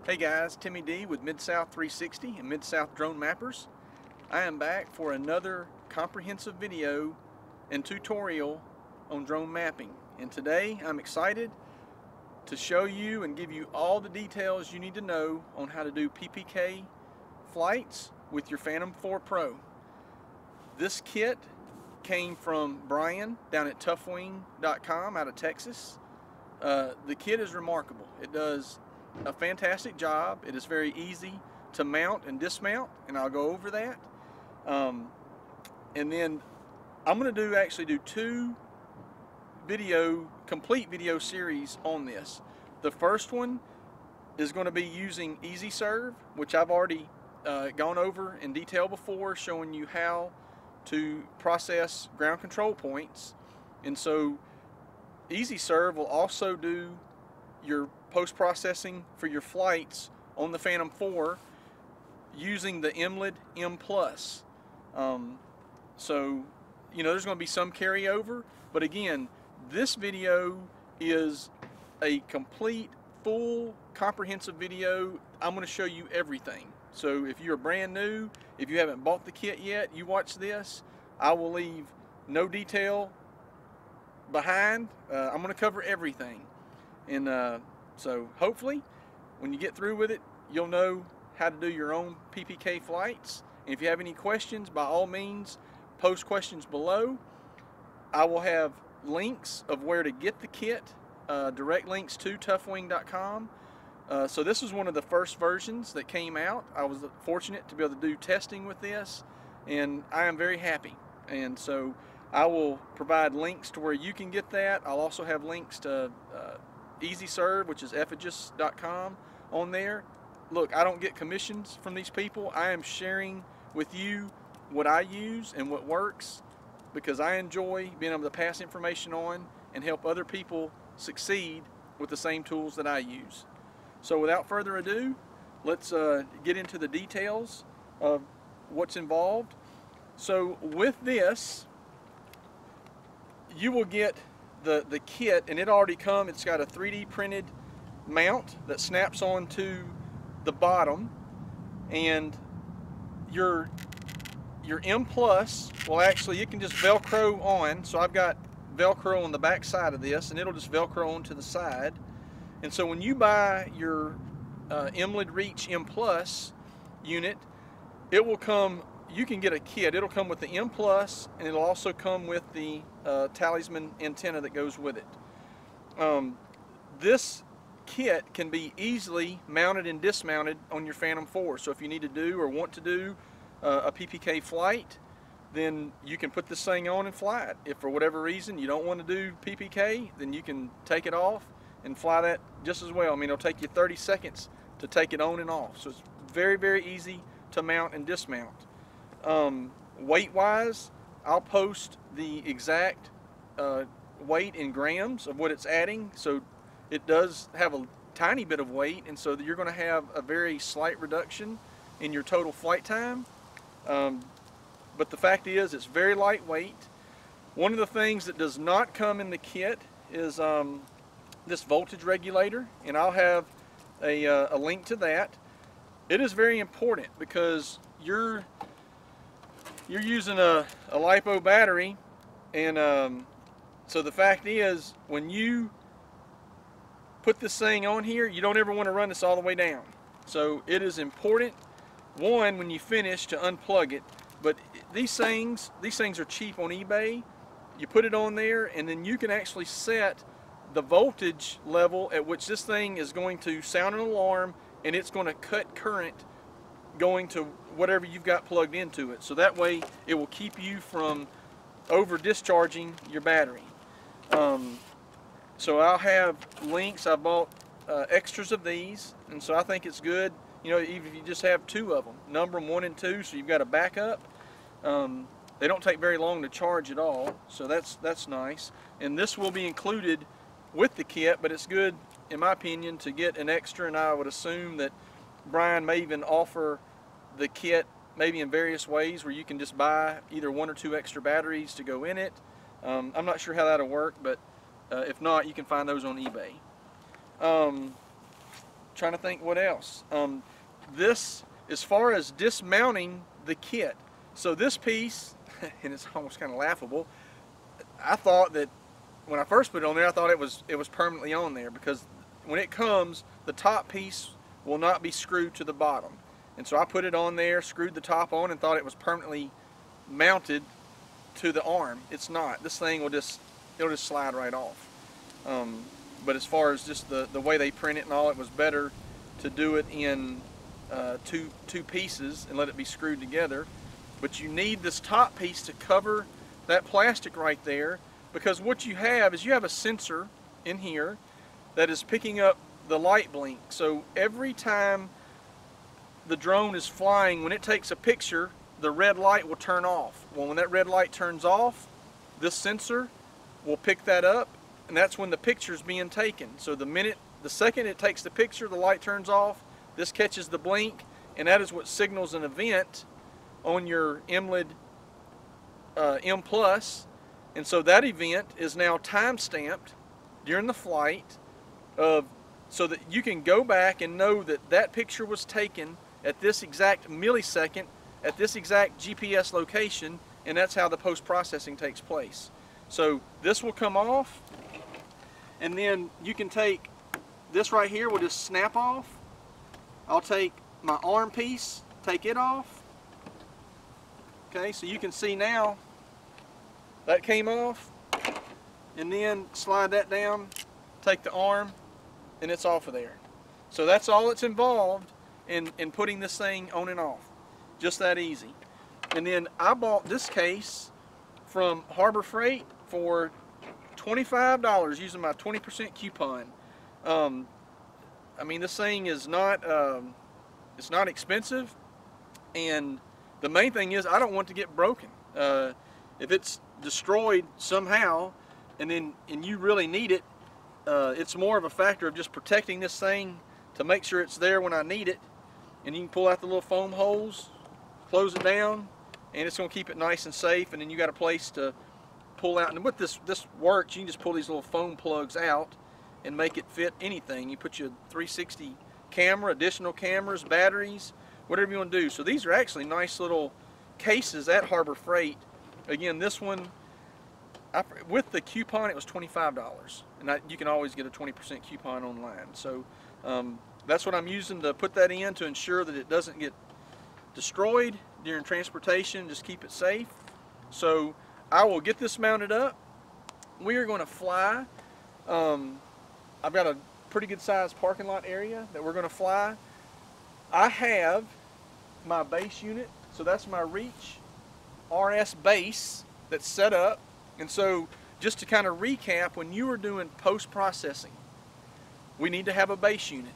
Hey guys, Timmy D with Mid-South 360 and Mid-South Drone Mappers. I am back for another comprehensive video and tutorial on drone mapping. And today I'm excited to show you and give you all the details you need to know on how to do PPK flights with your Phantom 4 Pro. This kit came from Brian down at toughwing.com out of Texas. The kit is remarkable. It does a fantastic job. It is very easy to mount and dismount, and I'll go over that. And then I'm going to actually do two complete video series on this. The first one is going to be using EZsurv, which I've already gone over in detail before, showing you how to process ground control points. And so EZsurv will also do your post-processing for your flights on the Phantom 4 using the MLID M+. So, you know, there's going to be some carryover, but again, this video is a complete, full, comprehensive video. I'm going to show you everything. So if you're brand new, if you haven't bought the kit yet, you watch this, I will leave no detail behind. I'm going to cover everything. And so hopefully when you get through with it, you'll know how to do your own PPK flights. And if you have any questions, by all means, post questions below. I will have links of where to get the kit, direct links to toughwing.com. So this was one of the first versions that came out. I was fortunate to be able to do testing with this, and I am very happy. And so I will provide links to where you can get that. I'll also have links to EZsurv, which is effigious.com, on there. Look, I don't get commissions from these people. I am sharing with you what I use and what works, because I enjoy being able to pass information on and help other people succeed with the same tools that I use. So without further ado, let's get into the details of what's involved. So with this, you will get the kit, and it already comes. It's got a 3D printed mount that snaps onto the bottom, and your M+ will actually, you can just Velcro on. So I've got Velcro on the back side of this, and it'll just Velcro onto the side. And so when you buy your MLID Reach M+ unit, it will come, you can get a kit. It'll come with the M+, and it'll also come with the talisman antenna that goes with it. This kit can be easily mounted and dismounted on your Phantom 4. So if you need to do or want to do a PPK flight, then you can put this thing on and fly it. If for whatever reason you don't want to do PPK, then you can take it off and fly that just as well. I mean, it'll take you 30 seconds to take it on and off. So it's very, very easy to mount and dismount. Weight-wise, I'll post the exact weight in grams of what it's adding. So it does have a tiny bit of weight, and so you're going to have a very slight reduction in your total flight time. But the fact is, it's very lightweight. One of the things that does not come in the kit is this voltage regulator, and I'll have a link to that. It is very important because you're using a LiPo battery, and so the fact is, when you put this thing on here, you don't ever want to run this all the way down. So it is important, one, when you finish, to unplug it. But these things are cheap on eBay. You put it on there, and then you can actually set the voltage level at which this thing is going to sound an alarm, and it's going to cut current going to whatever you've got plugged into it. So that way it will keep you from over discharging your battery. So I'll have links. I bought extras of these, and so I think it's good, you know, even if you just have two of them, number them 1 and 2, so you've got a backup. They don't take very long to charge at all, so that's nice. And this will be included with the kit, but it's good, in my opinion, to get an extra, and I would assume that Brian may even offer the kit maybe in various ways where you can just buy either 1 or 2 extra batteries to go in it. I'm not sure how that'll work, but if not, you can find those on eBay. trying to think what else. This, as far as dismounting the kit, so this piece, and it's almost kind of laughable, I thought that when I first put it on there, I thought it was permanently on there, because when it comes, the top piece will not be screwed to the bottom. And so I put it on there, screwed the top on, and thought it was permanently mounted to the arm. It's not. This thing will it'll just slide right off. But as far as just the way they print it and all, it was better to do it in two pieces and let it be screwed together. But you need this top piece to cover that plastic right there, because what you have is you have a sensor in here that is picking up the light blink. So every time the drone is flying, when it takes a picture, the red light will turn off. Well, when that red light turns off, this sensor will pick that up, and that's when the picture is being taken. So the second it takes the picture, the light turns off, this catches the blink, and that is what signals an event on your MLID M+, and so that event is now time-stamped during the flight, so that you can go back and know that that picture was taken at this exact millisecond, at this exact GPS location, and that's how the post-processing takes place. So this will come off, and then you can take this right here, will just snap off. I'll take my arm piece, take it off. Okay, so you can see now that came off, and then slide that down, take the arm, and it's off of there. So that's all that's involved in putting this thing on and off. Just that easy. And then I bought this case from Harbor Freight for $25 using my 20% coupon. I mean, this thing is not it's not expensive, and the main thing is I don't want it to get broken. If it's destroyed somehow and you really need it, it's more of a factor of just protecting this thing to make sure it's there when I need it. And you can pull out the little foam holes, close it down, and it's going to keep it nice and safe. And then you got a place to pull out. And with this works, you can just pull these little foam plugs out and make it fit anything. You put your 360 camera, additional cameras, batteries, whatever you want to do. So these are actually nice little cases at Harbor Freight. Again, this one, with the coupon, it was $25, and you can always get a 20% coupon online. So that's what I'm using to put that in, to ensure that it doesn't get destroyed during transportation, just keep it safe. So I will get this mounted up. We are going to fly. I've got a pretty good sized parking lot area that we're going to fly. I have my base unit, so that's my Reach RS base that's set up. And so just to kind of recap, when you are doing post-processing, we need to have a base unit.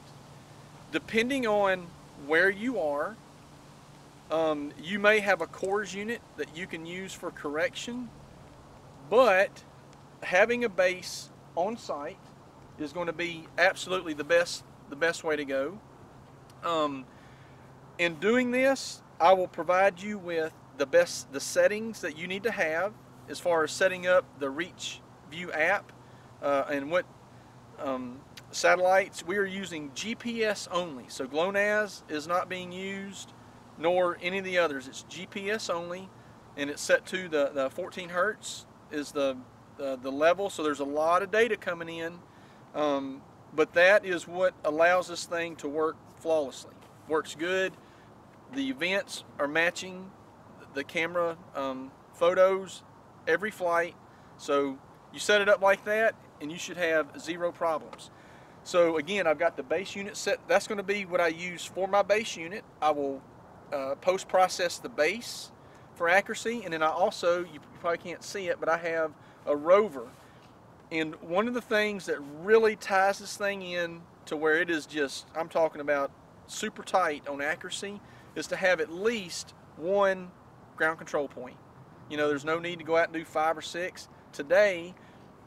Depending on where you are, you may have a cores unit that you can use for correction, but having a base on site is going to be absolutely the best way to go. In doing this, I will provide you with the settings that you need to have as far as setting up the ReachView app and what satellites. We are using GPS only, so GLONASS is not being used, nor any of the others. It's GPS only, and it's set to the 14 hertz is the level, so there's a lot of data coming in, but that is what allows this thing to work flawlessly. Works good. The events are matching the camera photos every flight, so you set it up like that and you should have zero problems. So again, I've got the base unit set. That's going to be what I use for my base unit. I will post-process the base for accuracy, and then I also, you probably can't see it, but I have a Rover. And one of the things that really ties this thing in to where it is just, I'm talking about super tight on accuracy, is to have at least one ground control point. You know, there's no need to go out and do 5 or 6. Today,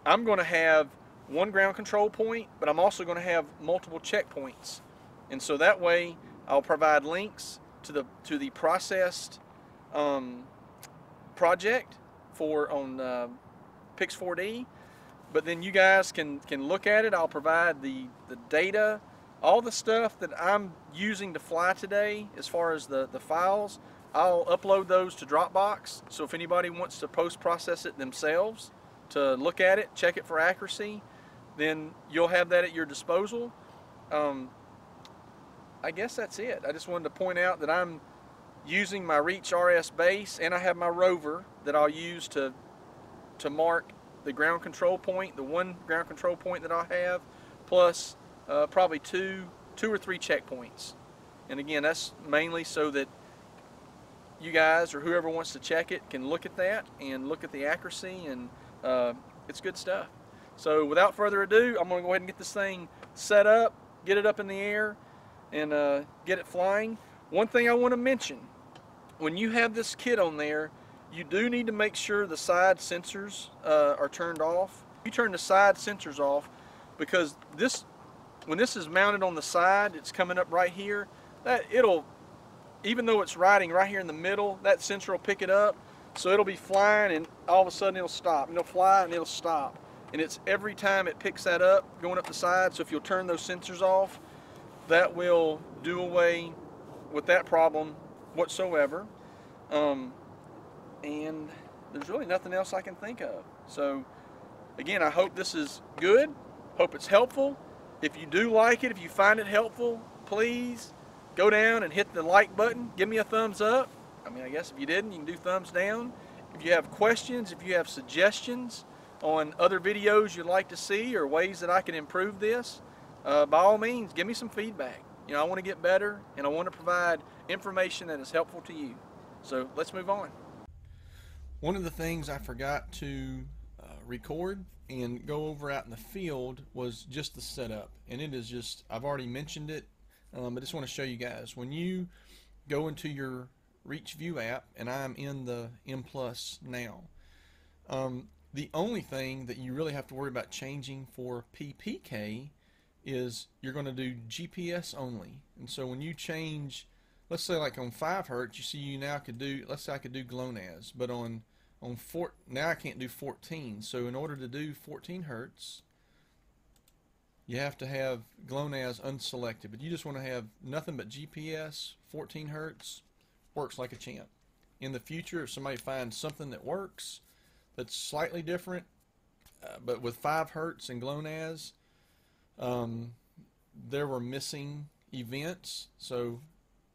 I'm going to have one ground control point, but I'm also going to have multiple checkpoints. And so that way, I'll provide links to the processed project on Pix4D. But then you guys can look at it. I'll provide the data all the stuff that I'm using to fly today, as far as the files, I'll upload those to Dropbox. So if anybody wants to post-process it themselves, to look at it, check it for accuracy, then you'll have that at your disposal. I guess that's it. I just wanted to point out that I'm using my Reach RS base, and I have my Rover that I'll use to mark the ground control point, the one ground control point that I have, plus probably two or three checkpoints. And again, that's mainly so that you guys or whoever wants to check it can look at that and look at the accuracy, and it's good stuff. So without further ado, I'm going to go ahead and get this thing set up, get it up in the air, and get it flying. One thing I want to mention, when you have this kit on there, you do need to make sure the side sensors are turned off. You turn the side sensors off, because when this is mounted on the side, it's coming up right here, that even though it's riding right here in the middle, that sensor will pick it up, so it'll be flying and all of a sudden it'll stop. And it'll fly and it'll stop. And it's every time it picks that up, going up the side. So if you'll turn those sensors off, that will do away with that problem whatsoever. And there's really nothing else I can think of. So again, I hope this is good. Hope it's helpful. If you do like it, if you find it helpful, please go down and hit the like button. Give me a thumbs up. I mean, I guess if you didn't, you can do thumbs down. If you have questions, if you have suggestions on other videos you'd like to see or ways that I can improve this, by all means, give me some feedback. You know, I want to get better, and I want to provide information that is helpful to you. So let's move on. One of the things I forgot to record and go over out in the field was just the setup. And it is just, I've already mentioned it, but I just want to show you guys. When you go into your ReachView app, and I'm in the M Plus now, the only thing that you really have to worry about changing for PPK is you're going to do GPS only. And so when you change, let's say like on 5 hertz, you see you now could do, let's say I could do GLONASS, but now I can't do 14. So in order to do 14 hertz, you have to have GLONASS unselected. But you just want to have nothing but GPS, 14 hertz, works like a champ. In the future, if somebody finds something that works that's slightly different, but with 5 hertz and GLONASS, there were missing events. So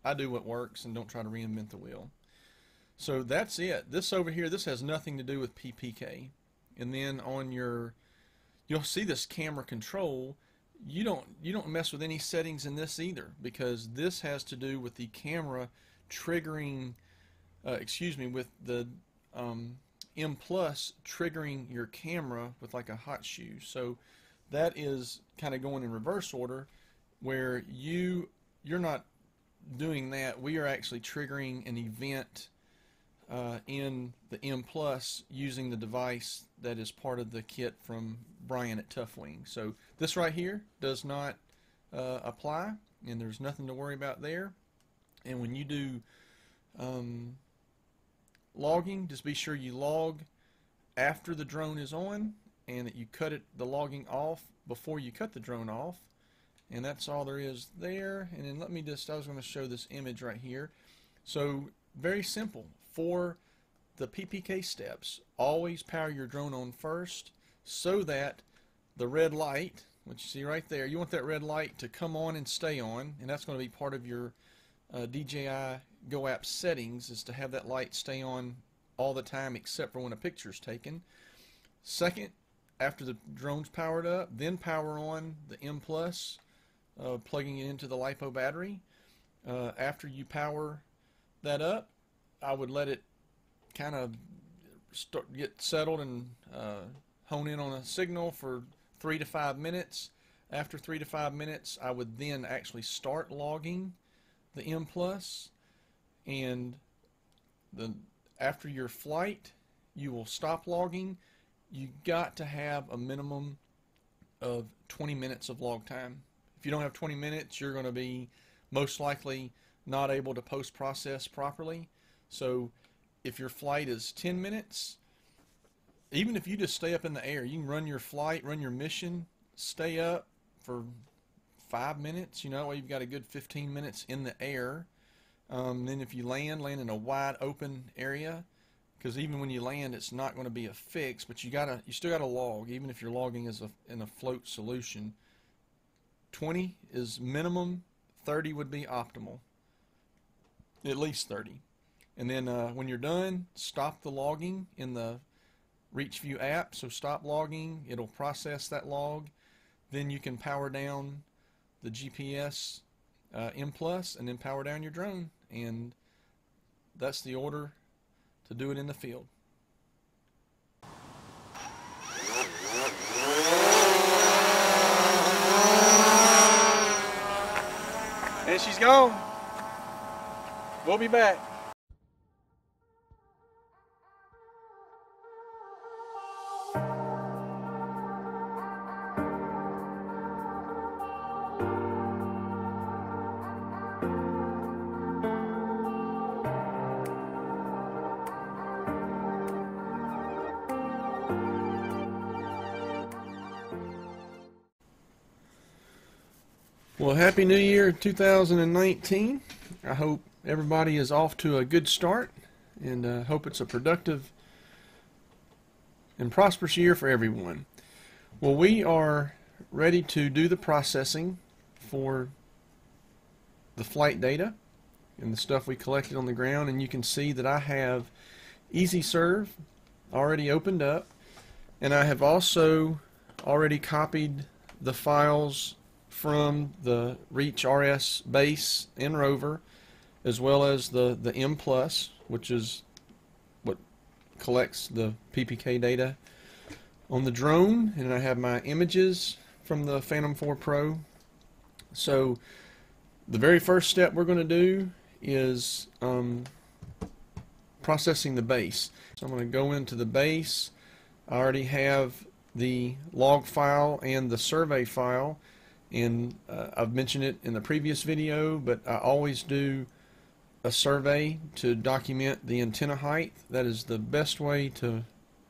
I do what works and don't try to reinvent the wheel. So that's it. This over here, this has nothing to do with PPK. And then on you'll see this camera control. You don't mess with any settings in this either, because this has to do with the camera triggering, with the M Plus triggering your camera with like a hot shoe. So that is kind of going in reverse order, where you're not doing that. We are actually triggering an event in the M Plus using the device that is part of the kit from Brian at Toughwing. So this right here does not apply, and there's nothing to worry about there. And when you do logging, just be sure you log after the drone is on, and that you cut the logging off before you cut the drone off. And that's all there is there. And then I was going to show this image right here. So very simple. For the PPK steps, always power your drone on first, so that the red light, which you see right there, you want that red light to come on and stay on, and that's going to be part of your DJI Go app settings, is to have that light stay on all the time except for when a picture is taken. Second, after the drone's powered up, then power on the M Plus, plugging it into the LiPo battery. After you power that up, I would let it kind of get settled and hone in on a signal for 3 to 5 minutes. After 3 to 5 minutes, I would then actually start logging the M Plus, and after your flight, you will stop logging. You got to have a minimum of 20 minutes of log time. If you don't have 20 minutes, you're going to be most likely not able to post-process properly. So if your flight is 10 minutes, even if you just stay up in the air, you can run your flight, run your mission, stay up for 5 minutes. You know, that way you've got a good 15 minutes in the air. Then if you land in a wide open area, because even when you land, it's not going to be a fix, but you still gotta log, even if you're logging in a float solution. 20 is minimum, 30 would be optimal, at least 30. And then when you're done, stop the logging in the ReachView app. So stop logging, it'll process that log. Then you can power down the GPS M+, and then power down your drone. And that's the order to do it in the field. And she's gone. We'll be back. Well, Happy New Year 2019. I hope everybody is off to a good start, and hope it's a productive and prosperous year for everyone. Well, we are ready to do the processing for the flight data and the stuff we collected on the ground, and you can see that I have EZsurv already opened up, and I have also already copied the files from the ReachRS base and Rover, as well as the M+, which is what collects the PPK data on the drone, and I have my images from the Phantom 4 Pro. So the very first step we're going to do is processing the base. So I'm going to go into the base. I already have the log file and the survey file, and I've mentioned it in the previous video, but I always do a survey to document the antenna height. That is the best way to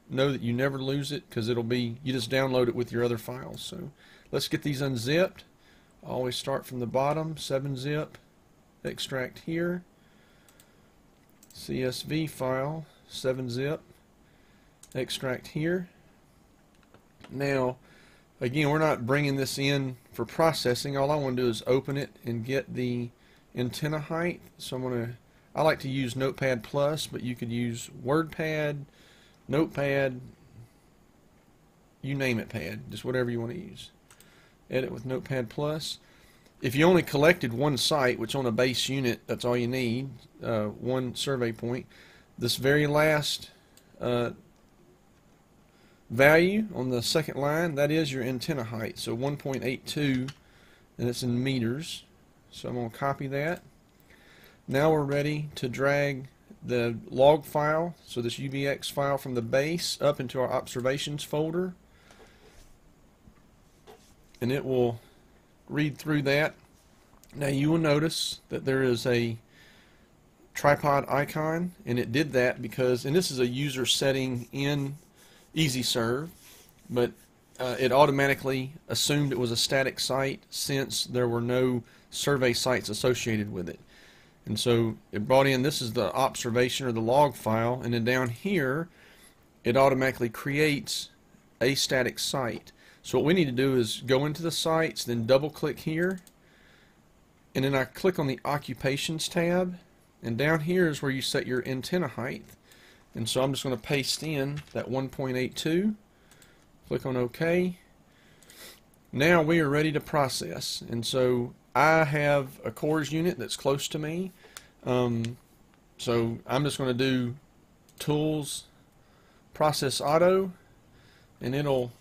know that you never lose it, because it'll be, you just download it with your other files. So let's get these unzipped. I always start from the bottom, 7-zip, extract here, CSV file, 7-zip, extract here. Now again, we're not bringing this in for processing. All I want to do is open it and get the antenna height. So I like to use Notepad+, but you could use WordPad, Notepad, you name it pad, just whatever you want to use. Edit with Notepad+. If you only collected one site, which on a base unit, that's all you need, one survey point, this very last value on the second line, that is your antenna height, so 1.82, and it's in meters. So I'm going to copy that. Now we're ready to drag the log file, so this UBX file from the base, up into our observations folder, and it will read through that. Now you will notice that there is a tripod icon, and it did that because, and this is a user setting in EZsurv, but it automatically assumed it was a static site since there were no survey sites associated with it. And so it brought in, this is the observation or the log file, and then down here it automatically creates a static site. So what we need to do is go into the sites, then double click here, and then I click on the occupations tab, and down here is where you set your antenna height. And so I'm just going to paste in that 1.82, click on OK. Now we are ready to process, and so I have a cores unit that's close to me, so I'm just going to do Tools, Process Auto, and it'll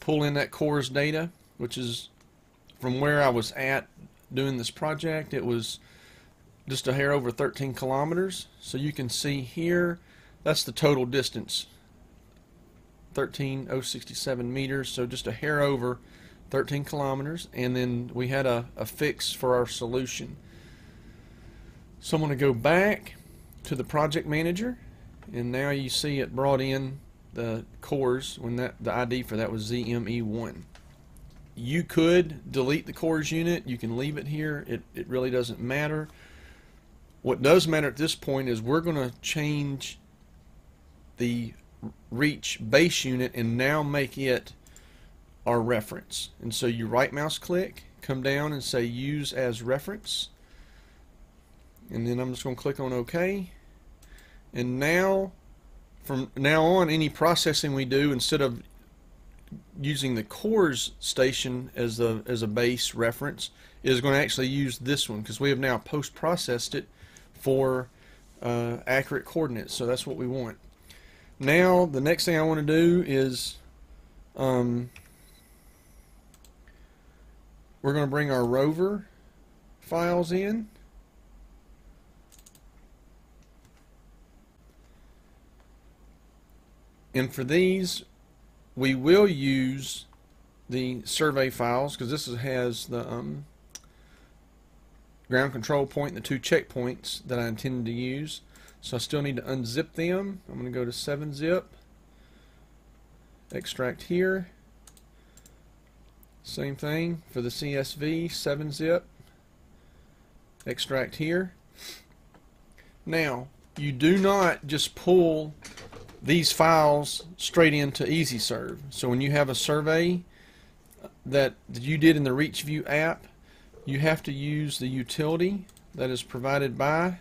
pull in that cores data, which is from where I was at doing this project. It was just a hair over 13 kilometers. So you can see here, that's the total distance, 13,067 meters, so just a hair over 13 kilometers, and then we had a fix for our solution. So I'm going to go back to the project manager, and now you see it brought in the cores when the ID for that was ZME1. you could delete the cores unit. You can leave it here. It really doesn't matter. What does matter at this point is we're going to change the reach base unit and now make it our reference. And so you right mouse click, come down and say use as reference, and then I'm just going to click on OK. And now from now on, any processing we do, instead of using the cores station as a base reference, is going to actually use this one, because we have now post processed it for accurate coordinates. So that's what we want. Now the next thing I want to do is we're going to bring our Rover files in. And for these, we will use the survey files, because this has the ground control point and the 2 checkpoints that I intended to use. So I still need to unzip them. I'm going to go to 7-zip, extract here. Same thing for the CSV, 7-zip, extract here. Now, you do not just pull these files straight into EZsurv. So when you have a survey that you did in the ReachView app, you have to use the utility that is provided by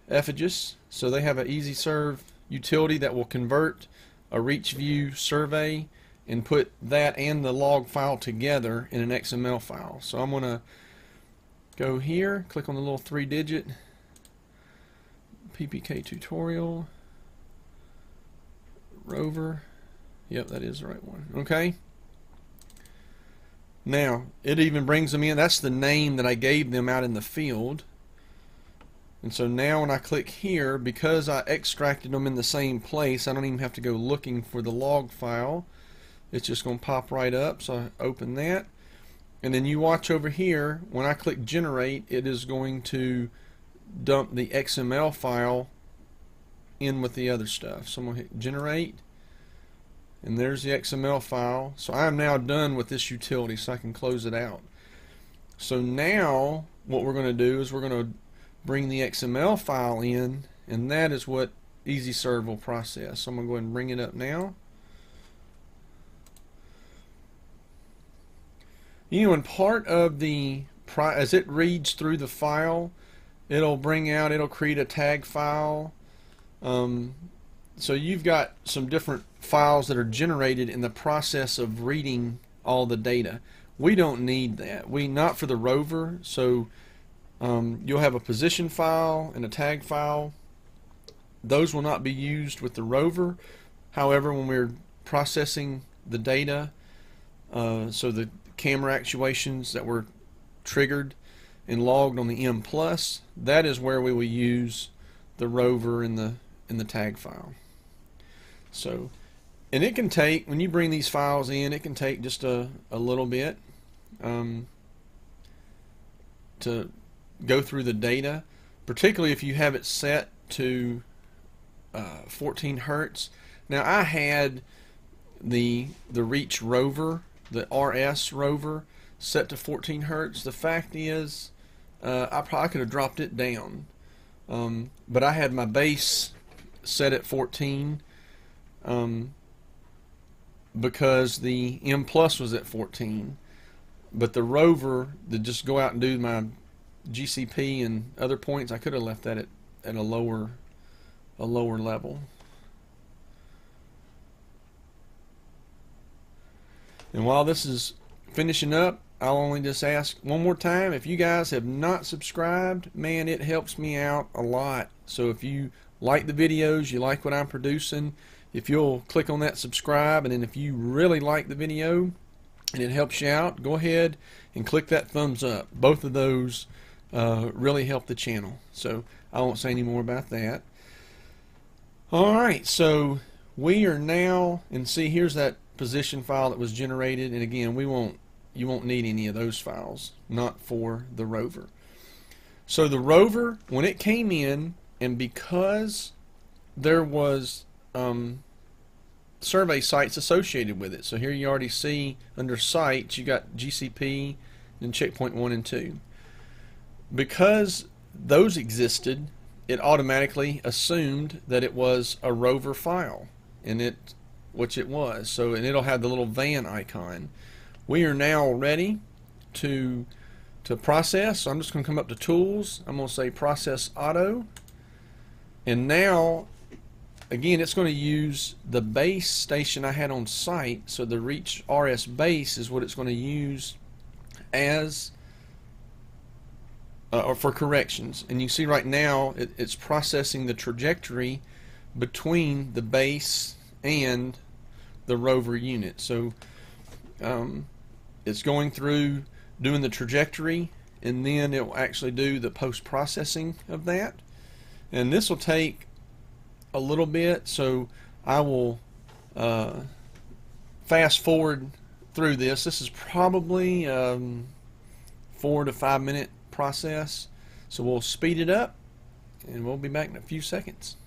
Effigus. So they have an EZsurv utility that will convert a ReachView survey and put that and the log file together in an XML file. So I'm going to go here, click on the little 3-digit PPK tutorial, Rover. Yep, that is the right one. Okay. Now, it even brings them in. That's the name that I gave them out in the field. And so now when I click here, because I extracted them in the same place, I don't even have to go looking for the log file. It's just going to pop right up. So I open that. And then you watch over here, when I click generate, it is going to dump the XML file in with the other stuff. So I'm going to hit generate, and there's the XML file. So I'm now done with this utility, so I can close it out. So now what we're going to do is we're going to bring the XML file in, and that is what EZsurv will process. So I'm going to go ahead and bring it up now. You know, in part of the as it reads through the file, it'll create a tag file. So you've got some different files that are generated in the process of reading all the data. We don't need that. Not for the Rover. So you'll have a position file and a tag file. Those will not be used with the Rover. However, when we're processing the data, so the camera actuations that were triggered and logged on the M+, that is where we will use the Rover in the tag file. So, and it can take, when you bring these files in, it can take just a little bit to go through the data, particularly if you have it set to 14 Hertz. Now I had the Reach Rover, the RS Rover, set to 14 Hertz. The fact is, I probably could have dropped it down, but I had my base set at 14 because the M+ was at 14, but the Rover, to just go out and do my GCP and other points, I could have left that at a lower level. And while this is finishing up, I'll only just ask one more time, if you guys have not subscribed, man, it helps me out a lot. So if you like the videos, you like what I'm producing, if you'll click on that subscribe, and then if you really like the video and it helps you out, go ahead and click that thumbs up. Both of those really help the channel. So I won't say any more about that. Alright, so we are now, and see, here's that position file that was generated, and again, you won't need any of those files, not for the Rover. So the Rover, when it came in, and because there was survey sites associated with it. So here you already see under sites you got GCP and checkpoint 1 and 2. Because those existed, it automatically assumed that it was a Rover file, and which it was. So, and it'll have the little van icon. We are now ready to process. So I'm just going to come up to Tools. I'm going to say Process Auto, and now again it's going to use the base station I had on site. So the Reach RS base is what it's going to use as or for corrections. And you see right now it's processing the trajectory between the base and the Rover unit. So it's going through doing the trajectory, and then it will actually do the post-processing of that. And this will take a little bit, so I will fast forward through this. This is probably 4 to 5 minute process, so we'll speed it up and we'll be back in a few seconds.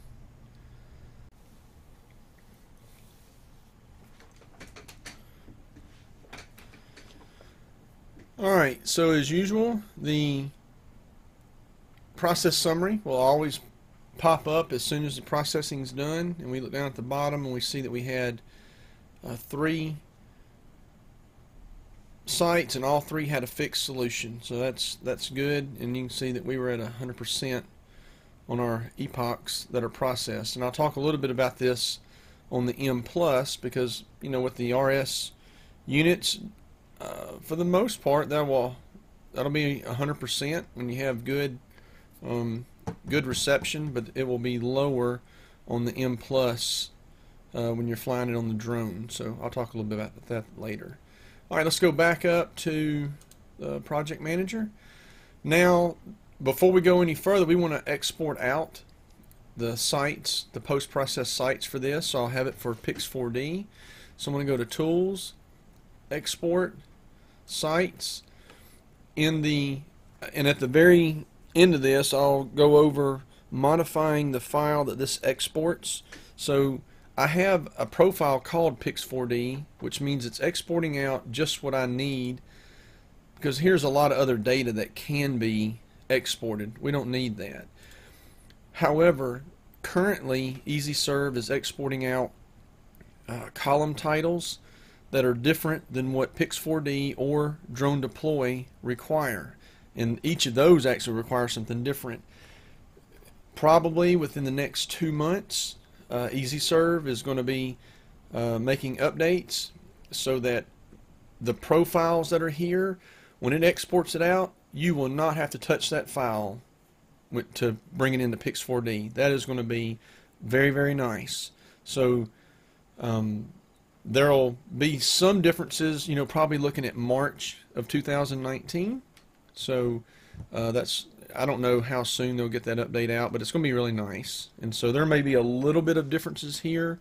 Alright, so as usual, the process summary will always pop up as soon as the processing is done, and we look down at the bottom and we see that we had 3 sites, and all 3 had a fixed solution. So that's good, and you can see that we were at 100% on our epochs that are processed. And I'll talk a little bit about this on the M+, because you know, with the RS units, for the most part that'll be 100% when you have good reception, but it will be lower on the M+ when you're flying it on the drone. So I'll talk a little bit about that later. Alright, let's go back up to the project manager. Now, before we go any further, we want to export out the sites, the post-process sites for this. So I'll have it for Pix4D. So I'm going to go to Tools, Export, Sites. And at the very end of this, I'll go over modifying the file that this exports. So I have a profile called Pix4D, which means it's exporting out just what I need, because here's a lot of other data that can be exported. We don't need that. However, currently EZsurv is exporting out column titles that are different than what Pix4D or Drone Deploy require, and each of those actually require something different. Probably within the next 2 months, EZsurv is going to be making updates so that the profiles that are here, when it exports it out, you will not have to touch that file to bring it into Pix4D. That is going to be very, very nice. So there'll be some differences, you know, probably looking at March of 2019. So I don't know how soon they'll get that update out, but it's going to be really nice. And so there may be a little bit of differences here.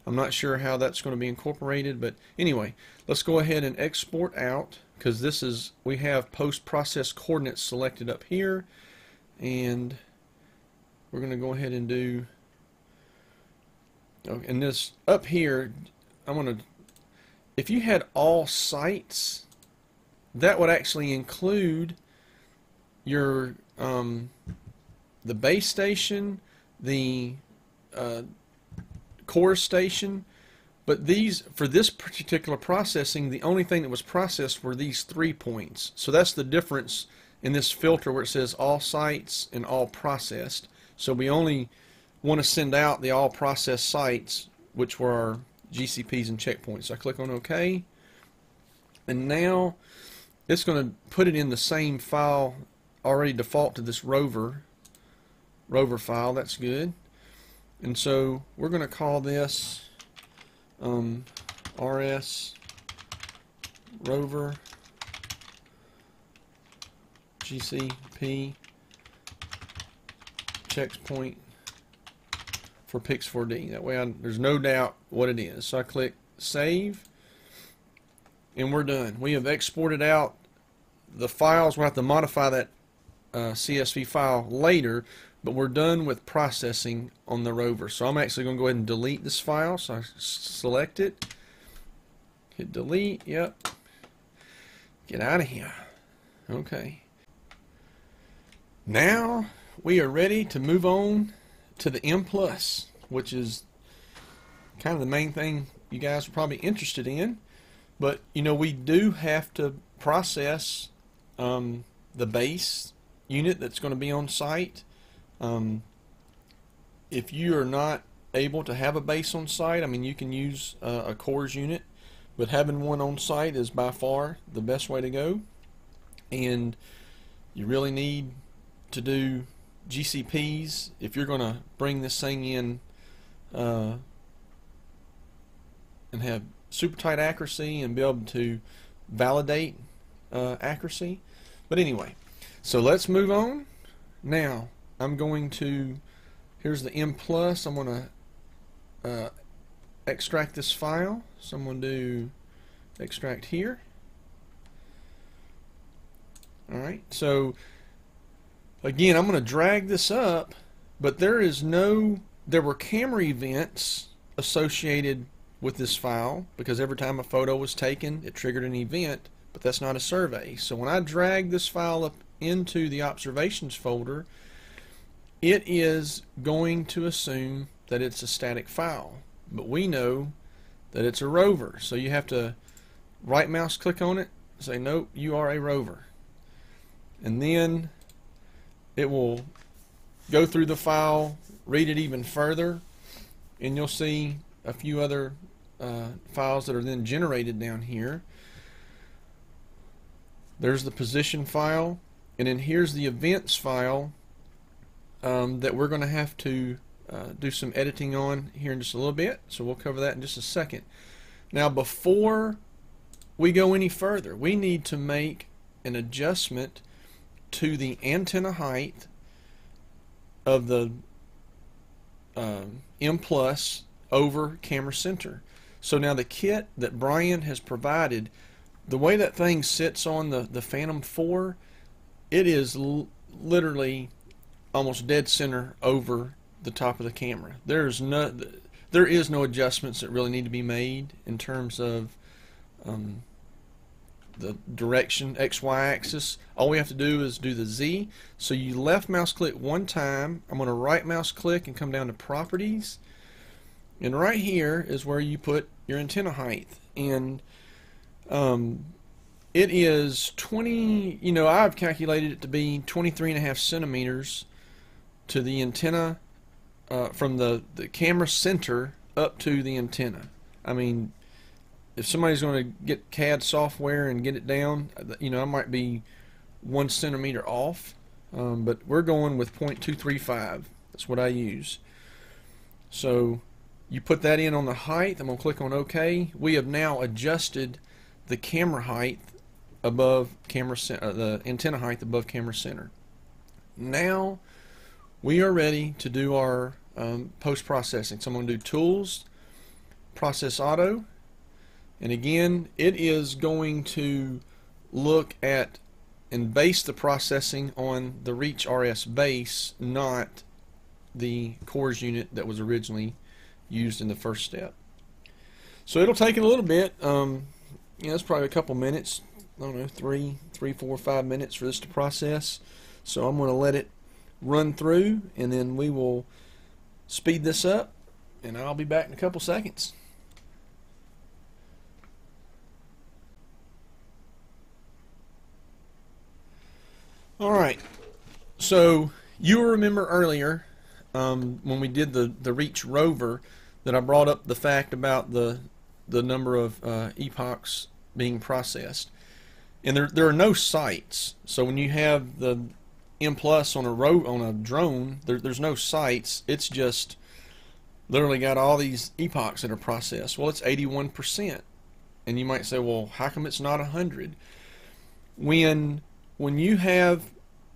I'm not sure how that's going to be incorporated, but anyway, let's go ahead and export out, because we have post-process coordinates selected up here, and we're going to go ahead and do, and this up here, if you had all sites, that would actually include your the base station, the core station, but for this particular processing, the only thing that was processed were these 3 points. So that's the difference in this filter where it says all sites and all processed. So we only want to send out the all processed sites, which were our GCPs and checkpoints. So I click on OK, and now it's going to put it in the same file already default to this Rover file. That's good. And so we're going to call this RS Rover GCP checkpoint for Pix4D. That way there's no doubt what it is. So I click Save, and we're done. We have exported out the files. We'll have to modify that CSV file later, but we're done with processing on the Rover. So I'm actually going to go ahead and delete this file. So I select it, hit delete, yep, get out of here. Okay. Now we are ready to move on to the M+, which is kind of the main thing you guys are probably interested in. But you know, we do have to process the base unit that's going to be on site. If you are not able to have a base on site, I mean, you can use a cores unit, but having one on site is by far the best way to go. And you really need to do GCPs if you're going to bring this thing in and have super tight accuracy and be able to validate accuracy. But anyway, so let's move on. Now I'm going to, here's the M+, I'm going to extract this file. So I'm going to do extract here. Alright, so again, I'm going to drag this up, but there were camera events associated with this file, because every time a photo was taken it triggered an event, but that's not a survey. So when I drag this file up into the observations folder, it is going to assume that it's a static file, but we know that it's a Rover. So you have to right mouse click on it, say nope, you are a Rover, and then it will go through the file, read it even further, and you'll see a few other files that are then generated down here. There's the position file, and then here's the events file that we're going to have to do some editing on here in just a little bit, so we'll cover that in just a second. Now before we go any further, we need to make an adjustment to the antenna height of the M+ over camera center. So now the kit that Brian has provided, the way that thing sits on the Phantom 4, it is literally almost dead center over the top of the camera. There is no adjustments that really need to be made in terms of the direction, XY axis. All we have to do is do the Z. So you left mouse click one time. I'm going to right mouse click and come down to properties, and right here is where you put your antenna height. And it is 20, you know, I've calculated it to be 23.5 centimeters to the antenna from the camera center up to the antenna. I mean, if somebody's going to get CAD software and get it down, you know, I might be 1 centimeter off, but we're going with 0.235. That's what I use. So you put that in on the height. I'm going to click on OK. We have now adjusted the camera height above camera center, the antenna height above camera center. Now we are ready to do our post-processing. So I'm going to do Tools, Process Auto, and again it is going to look at and base the processing on the ReachRS base, not the cores unit that was originally used in the first step. So it'll take it a little bit. It's probably a couple minutes. I don't know, 3, 4, 5 minutes for this to process. So I'm going to let it run through, and then we will speed this up, and I'll be back in a couple seconds. Alright, so you will remember earlier when we did the Reach Rover that I brought up the fact about the number of epochs being processed. And there are no sites. So when you have the M+ on a drone, there's no sites. It's just literally got all these epochs that are processed. Well, it's 81%. And you might say, well, how come it's not 100? When you have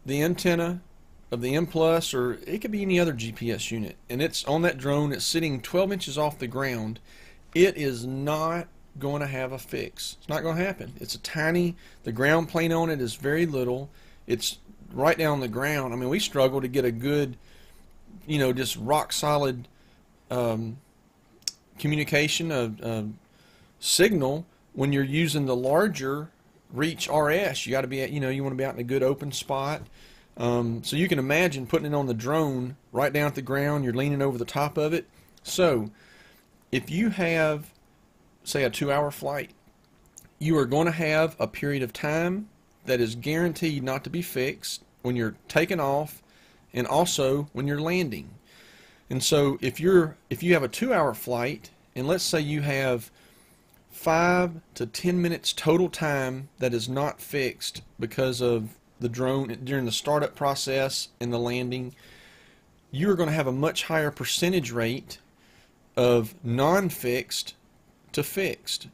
the antenna of the M+, or it could be any other GPS unit, and it's on that drone, it's sitting 12 inches off the ground, it is not going to have a fix. It's not going to happen. It's a tiny, the ground plane on it is very little. It's right down the ground. I mean, we struggle to get a good just rock solid communication of signal. When you're using the larger Reach RS, you got to be you want to be out in a good open spot. So you can imagine putting it on the drone right down at the ground. You're leaning over the top of it. So if you have, say, a 2-hour flight, you are going to have a period of time that is guaranteed not to be fixed when you're taking off and also when you're landing. And so if you have a 2-hour flight, and let's say you have 5 to 10 minutes total time that is not fixed because of the drone during the startup process and the landing, you're going to have a much higher percentage rate of non-fixed to fixed.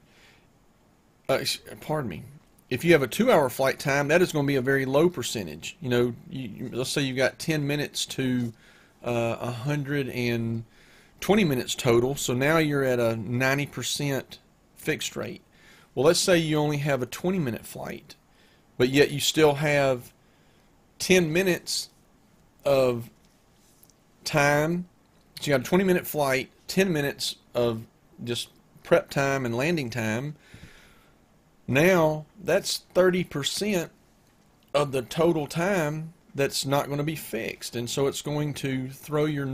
Pardon me. If you have a 2-hour flight time, that is going to be a very low percentage. Let's say you've got 10 minutes to 120 minutes total, so now you're at a 90% fixed rate. Well, let's say you only have a 20-minute flight, but yet you still have 10 minutes of time. So you got a 20-minute flight, 10 minutes of just prep time and landing time. Now that's 30% of the total time that's not going to be fixed, and so it's going to throw your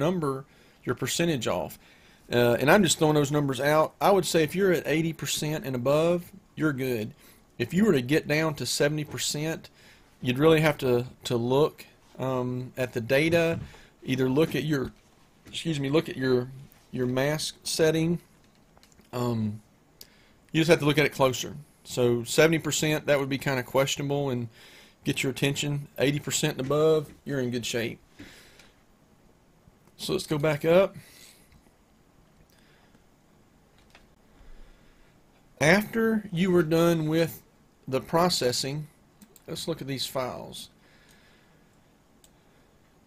percentage off. And I'm just throwing those numbers out. I would say if you're at 80% and above, you're good. If you were to get down to 70%, you'd really have to look at the data. Either look at your mask setting. You just have to look at it closer. So 70%, that would be kind of questionable and get your attention. 80% and above, you're in good shape. So let's go back up. After you were done with the processing, let's look at these files.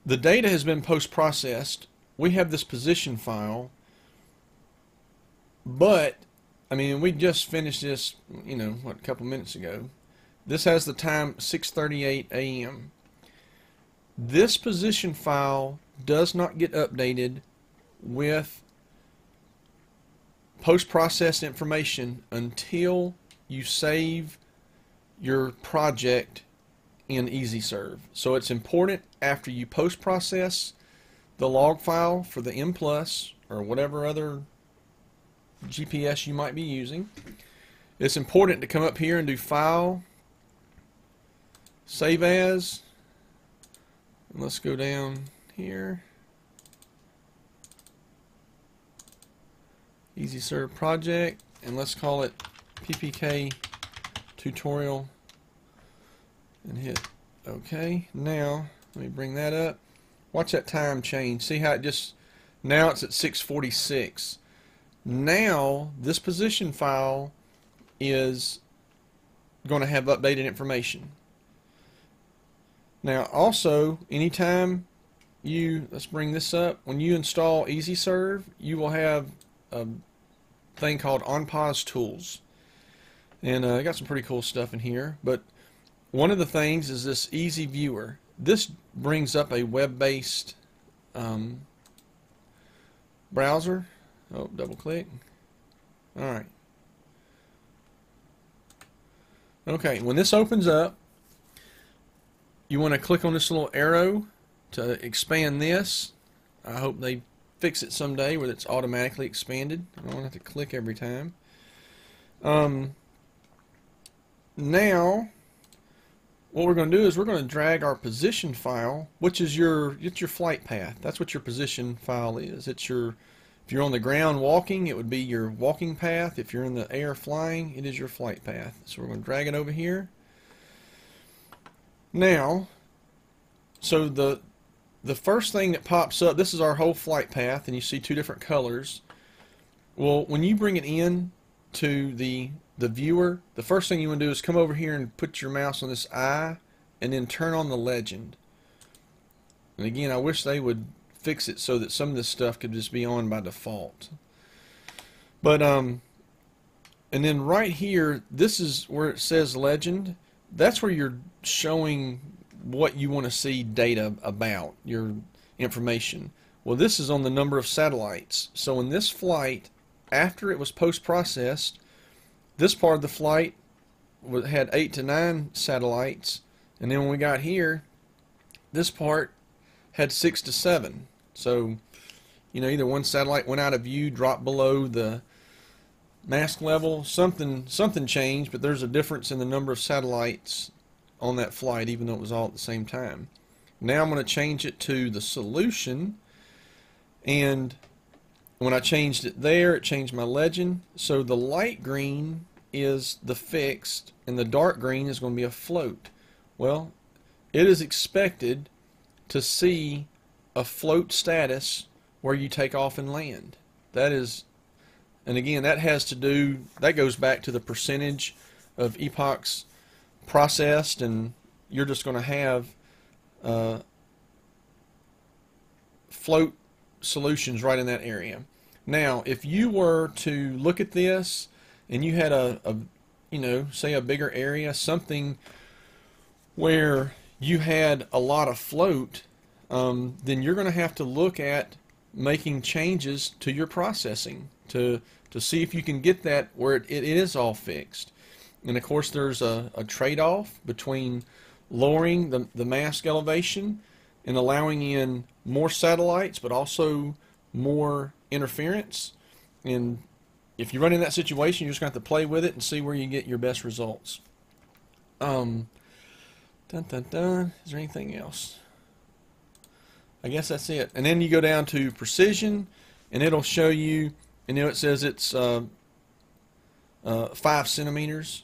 The data has been post-processed. We have this position file, but we just finished this, a couple minutes ago. This has the time 6:38 a.m. This position file does not get updated with post-processed information until you save your project in EZsurv. So it's important after you post-process the log file for the M+ or whatever other GPS you might be using. It's important to come up here and do File, Save As, and let's go down here. EZsurv project, and let's call it PPK tutorial and hit OK. Now let me bring that up. Watch that time change. See how now it's at 6:46. Now this position file is going to have updated information. Now also, anytime let's bring this up, when you install EZsurv, you will have a thing called On Pause Tools, and I got some pretty cool stuff in here, but one of the things is this EZviewer. This brings up a web-based browser. Oh, double click. Alright. Okay, when this opens up, you want to click on this little arrow to expand this. I hope they fix it someday where it's automatically expanded. I don't have to click every time. Now what we're going to do is we're going to drag our position file, which is your flight path. That's what your position file is. If you're on the ground walking, it would be your walking path. If you're in the air flying, it is your flight path. So we're going to drag it over here. Now, so the first thing that pops up, this is our whole flight path, and you see two different colors. Well, when you bring it in to the viewer, the first thing you want to do is come over here and put your mouse on this eye and then turn on the legend. And again, I wish they would fix it so that some of this stuff could just be on by default. But and then right here, this is where it says legend. That's where you're showing what you want to see data about, your information. Well, this is on the number of satellites. So in this flight, after it was post-processed, this part of the flight had 8 to 9 satellites, and then when we got here, this part had 6 to 7. So, you know, either one satellite went out of view, dropped below the mask level, something changed, but there's a difference in the number of satellites on that flight, even though it was all at the same time. Now I'm going to change it to the solution, and when I changed it there, it changed my legend. So the light green is the fixed, and the dark green is going to be a float. Well, it is expected to see a float status where you take off and land. That is, and again, that goes back to the percentage of epochs processed, and you're just going to have float solutions right in that area. Now, if you were to look at this and you had say a bigger area, something where you had a lot of float, then you're going to have to look at making changes to your processing to see if you can get that where it is all fixed. And of course, there's a trade-off between lowering the mask elevation and allowing in more satellites, but also more interference. And if you run in that situation, you're just going to have to play with it and see where you get your best results. Is there anything else? I guess that's it. And then you go down to precision, and it'll show you, and it says it's 5 centimeters.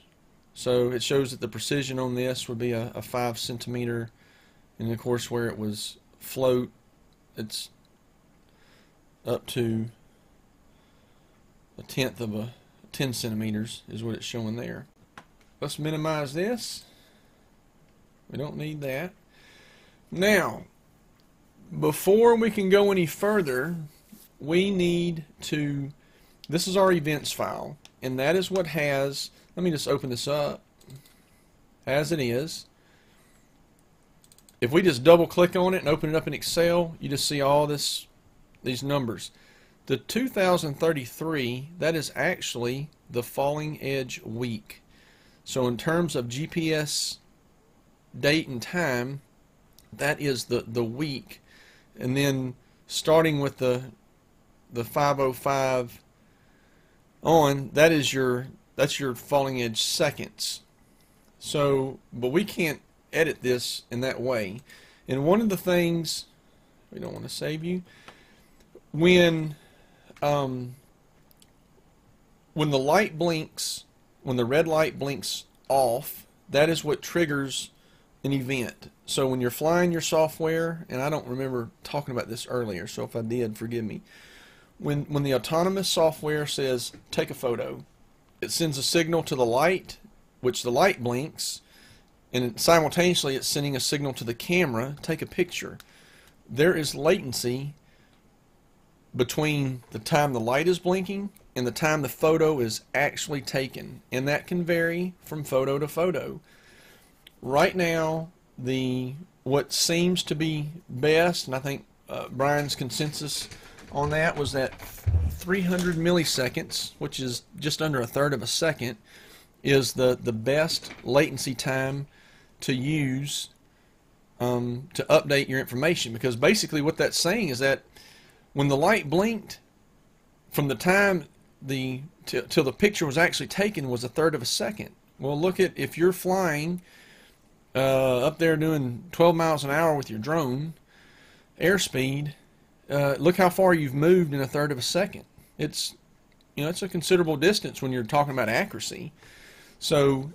So it shows that the precision on this would be a 5 centimeter, and of course where it was float, it's up to 1/10 of 10 centimeters is what it's showing there. Let's minimize this. We don't need that. Now, before we can go any further, we need to, this is our events file, and that is what has, let me just open this up as it is. If we just double click on it and open it up in Excel, you just see all these numbers. The 2033, that is actually the falling edge week. So in terms of GPS date and time, that is the week. And then starting with the 505 on, that's your falling edge seconds. So, but we can't edit this in that way. And one of the things, we don't want to save you, when the light blinks, when the red light blinks off, that is what triggers an event. So when you're flying your software, and I don't remember talking about this earlier, so if I did, forgive me. When the autonomous software says take a photo, it sends a signal to the light, which the light blinks, and simultaneously it's sending a signal to the camera, take a picture. There is latency between the time the light is blinking and the time the photo is actually taken, and that can vary from photo to photo. Right now, what seems to be best, and I think Brian's consensus on that was that 300 milliseconds, which is just under 1/3 of a second, is the best latency time to use to update your information. Because basically what that's saying is that when the light blinked, from the time till the picture was actually taken was 1/3 of a second. Well, look at, if you're flying up there doing 12 miles an hour with your drone, airspeed, look how far you've moved in 1/3 of a second. It's a considerable distance when you're talking about accuracy. So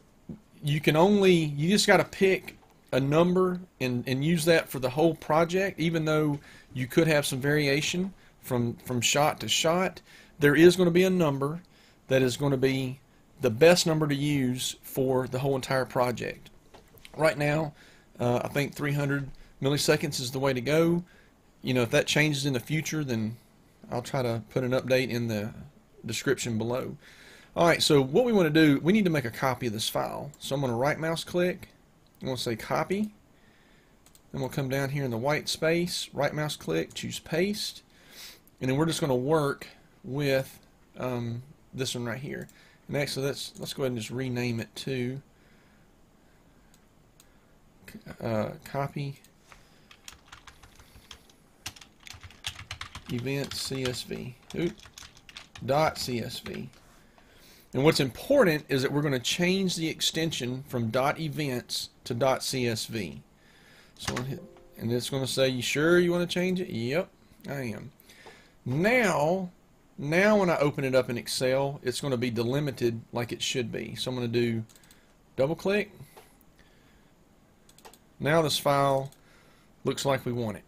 you just got to pick a number and use that for the whole project. Even though you could have some variation from shot to shot, there is going to be a number that is going to be the best number to use for the whole entire project. Right now, I think 300 milliseconds is the way to go. If that changes in the future, then I'll try to put an update in the description below. Alright, so what we want to do, we need to make a copy of this file. So I'm going to right mouse click, I'm going to say copy, Then we'll come down here in the white space, right mouse click, choose paste, and then we're just going to work with this one right here. And actually, let's go ahead and just rename it to copy event CSV. .csv. And what's important is that we're going to change the extension from .events to .csv. So and it's going to say, you sure you want to change it? Yep, I am. Now when I open it up in Excel, it's going to be delimited like it should be. So I'm going to do double click. Now this file looks like we want it.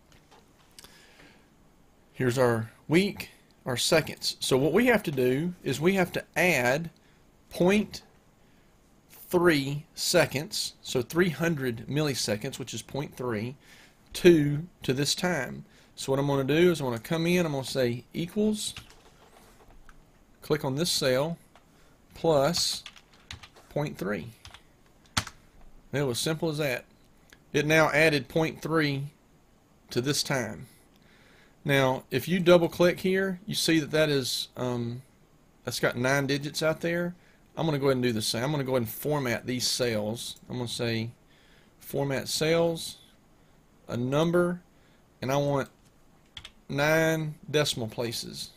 Here's our week, our seconds. So what we have to do is we have to add 0.3 seconds, so 300 milliseconds, which is 0.3, to this time. So what I'm going to do is I'm going to come in, I'm going to say equals, click on this cell, plus 0.3. It was simple as that. It now added 0.3 to this time. Now, if you double click here, you see that that's got 9 digits out there. I'm going to go ahead and do the same. I'm going to go ahead and format these cells. I'm going to say format cells, a number, and I want 9 decimal places.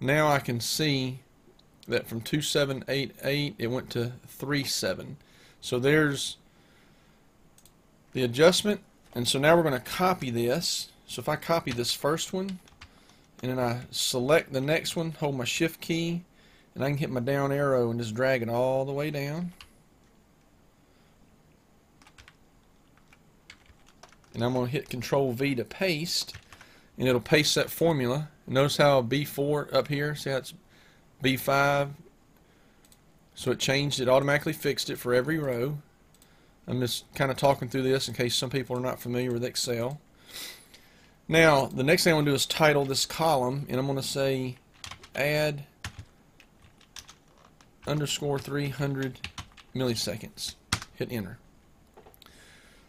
Now I can see that from 2788 it went to 37. So there's the adjustment, and so now we're going to copy this. So if I copy this first one and then I select the next one, hold my shift key, and I can hit my down arrow and just drag it all the way down. And I'm going to hit Control V to paste, and it'll paste that formula. Notice how B4 up here, see how it's B5? So it changed it, automatically fixed it for every row. I'm just kind of talking through this in case some people are not familiar with Excel. Now, the next thing I want to do is title this column, and I'm going to say add underscore 300 milliseconds. Hit enter.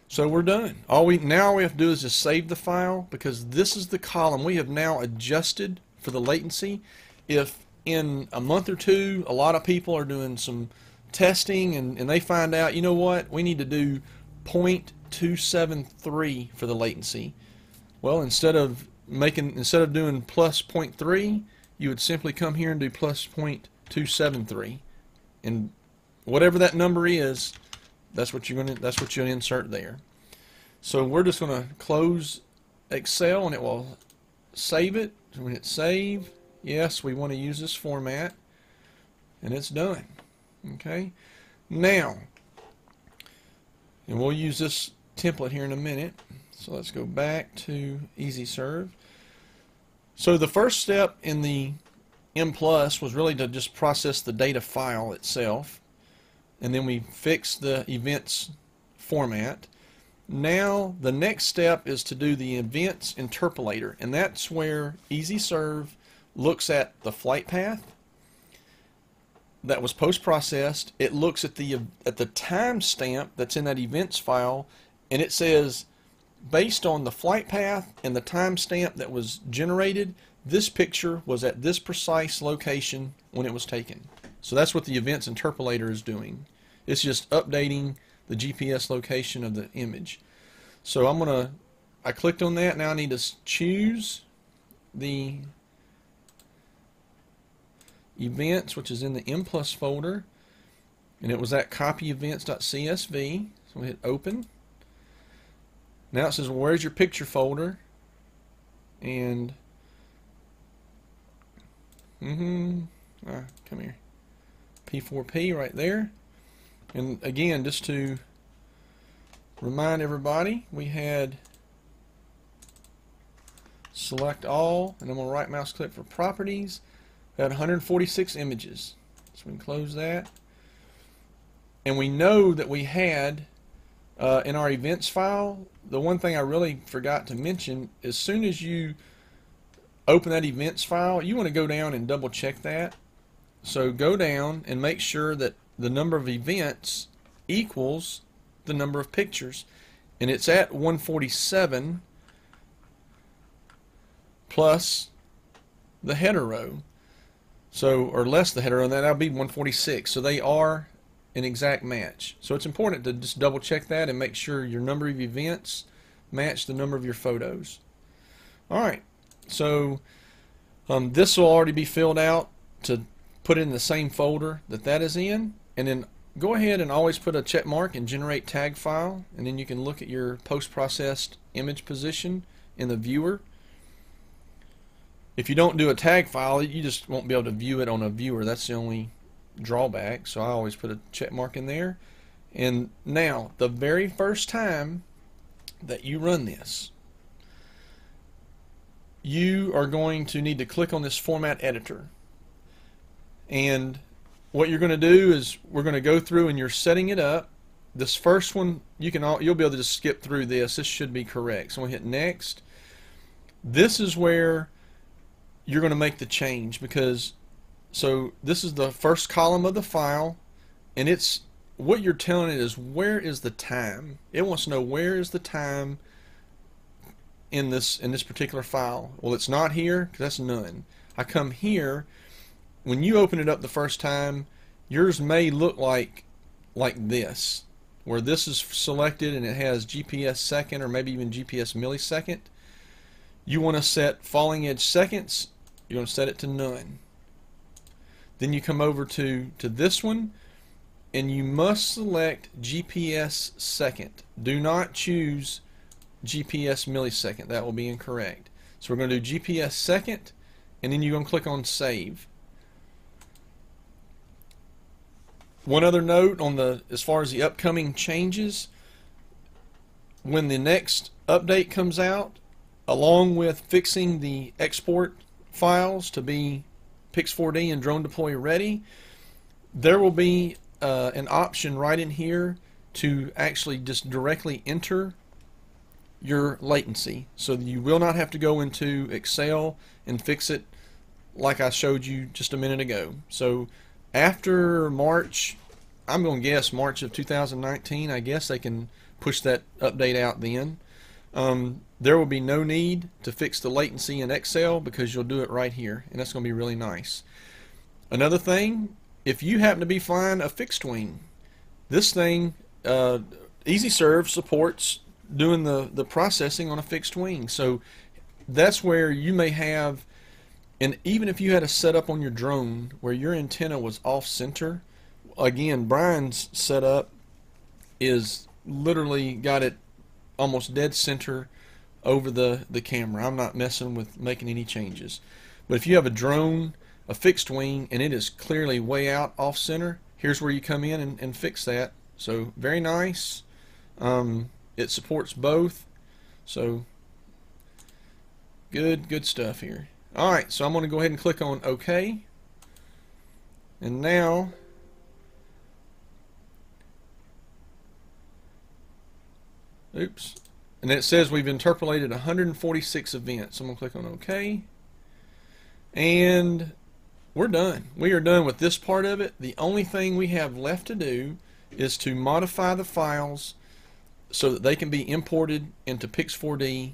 So we're done. Now all we have to do is just save the file, because this is the column we have now adjusted for the latency. If in a month or two a lot of people are doing some testing and they find out, you know what, we need to do 0.273 for the latency. Well, instead of doing plus 0.3, you would simply come here and do plus 0.273, and whatever that number is, that's what you're going to insert there. So we're just going to close Excel, and it will save it. So when hit save, yes, we want to use this format, and it's done. Okay. Now, and we'll use this template here in a minute. So let's go back to EZsurv. So the first step in the M Plus was really to just process the data file itself, and then we fixed the events format. Now the next step is to do the events interpolator, and that's where EZsurv looks at the flight path that was post-processed. It looks at the timestamp that's in that events file, and it says, based on the flight path and the timestamp that was generated, this picture was at this precise location when it was taken. So that's what the events interpolator is doing. It's just updating the GPS location of the image. So I clicked on that. Now I need to choose the events, which is in the M Plus folder, and it was at copy events.csv. So we hit open. Now it says, well, where's your picture folder? And come here, P4P right there. And again, just to remind everybody, we had select all, and I'm going to right mouse click for properties. We had 146 images, so we can close that. And we know that we had in our events file, the one thing I really forgot to mention, as soon as you open that events file, you want to go down and double check that. So go down and make sure that the number of events equals the number of pictures. and it's at 147 plus the header row. So, or less the header row, and that'll be 146. So they are an exact match. So it's important to just double check that and make sure your number of events match the number of your photos. Alright, so this will already be filled out to put it in the same folder that is in, and then go ahead and always put a check mark and generate tag file, and then you can look at your post-processed image position in the viewer. If you don't do a tag file, you just won't be able to view it on a viewer. That's the only drawback, so I always put a check mark in there. And now, the very first time that you run this, you are going to need to click on this format editor. And what you're going to do is we're going to go through and you're setting it up. This first one, you'll be able to just skip through this. This should be correct. So we'll hit next. This is where you're going to make the change, because so this is the first column of the file, and it's what you're telling it is where is the time. It wants to know where is the time in this particular file. Well, it's not here because that's none. I come here. When you open it up the first time, yours may look like this, where this is selected and it has GPS second or maybe even GPS millisecond. You want to set falling edge seconds. You're going to set it to none. Then you come over to this one, and you must select GPS second. Do not choose GPS millisecond. That will be incorrect. So we're going to do GPS second, and then you're going to click on save. One other note on as far as the upcoming changes, when the next update comes out, along with fixing the export files to be Pix4D and drone deploy ready, there will be an option right in here to actually just directly enter your latency, so you will not have to go into Excel and fix it like I showed you just a minute ago. So after March, I'm going to guess March of 2019, I guess they can push that update out then. There will be no need to fix the latency in Excel because you'll do it right here, and that's going to be really nice. Another thing, if you happen to be flying a fixed wing, this thing, EZsurv supports doing the processing on a fixed wing. So that's where you may have, and even if you had a setup on your drone where your antenna was off center, again, Brian's setup is literally got it almost dead center over the camera. I'm not messing with making any changes. But if you have a drone, a fixed wing, and it is clearly way out off center, here's where you come in and fix that. So very nice. It supports both. So good stuff here. Alright, so I'm going to go ahead and click on OK. And now oops. And it says we've interpolated 146 events. So I'm going to click on OK. And we're done. We are done with this part of it. The only thing we have left to do is to modify the files so that they can be imported into Pix4D